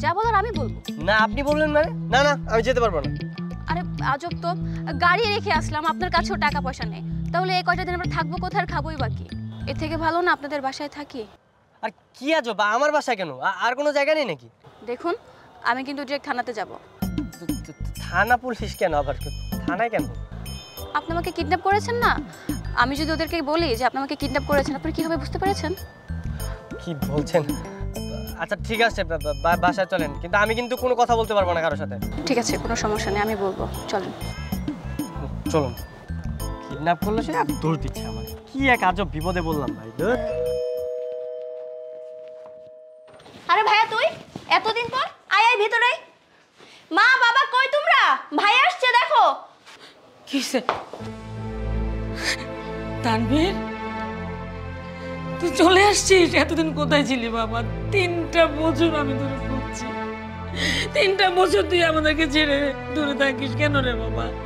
যা বলার আমি বলবো। না আপনি বললেন মানে? না না আমি যেতে পারবো না। আরে আজব তো, গাড়ি রেখে আসলাম, আপনার কাছেও টাকা পয়সা নেই, তাহলে এই কয়টা দিন আমরা থাকবো কোথায় আর খাবোই বাকি? এর থেকে ভালো না আপনাদের বাসায় থাকি। আর কি আজব, আমার বাসায় কেন? আর কোনো জায়গা নেই নাকি? দেখুন আমি কিন্তু ডিরেক্ট থানাতে যাব। থানা পুলিশ কেন আবার? থানায় কেন? আপনি আমাকে কিডন্যাপ করেছেন না, আমি যদি ওদেরকে বলি যে আপনি আমাকে কিডন্যাপ করেছেন, আপনি কি হবে বুঝতে পেরেছেন? কি বলছেন? আচ্ছা ঠিক আছে বাসায় চলেন, কিন্তু আমি কিন্তু কোনো কথা বলতে পারবো না কারোর সাথে। ঠিক আছে, কোনো সমস্যা নেই, আমি বলবো, চলেন। চলুন। কিডন্যাপ করলো সে আর দোষ দিচ্ছে আমার। কি এক আজব বিপদে বললাম ভাই। আরে ভাইয়া তুই এতদিন পর আয় আয় ভিতরে। মা বাবা কই তোমরা? ভাই আসছে দেখো। কিসে? তানভীর তুই চলে আসছিস? এতদিন কোথায় ছিলি বাবা? 3টা বছর আমি তোরে খুঁজছি। 3টা বছর তুই আমাদেরকে ছেড়ে দূরে থাকিস কেন রে বাবা?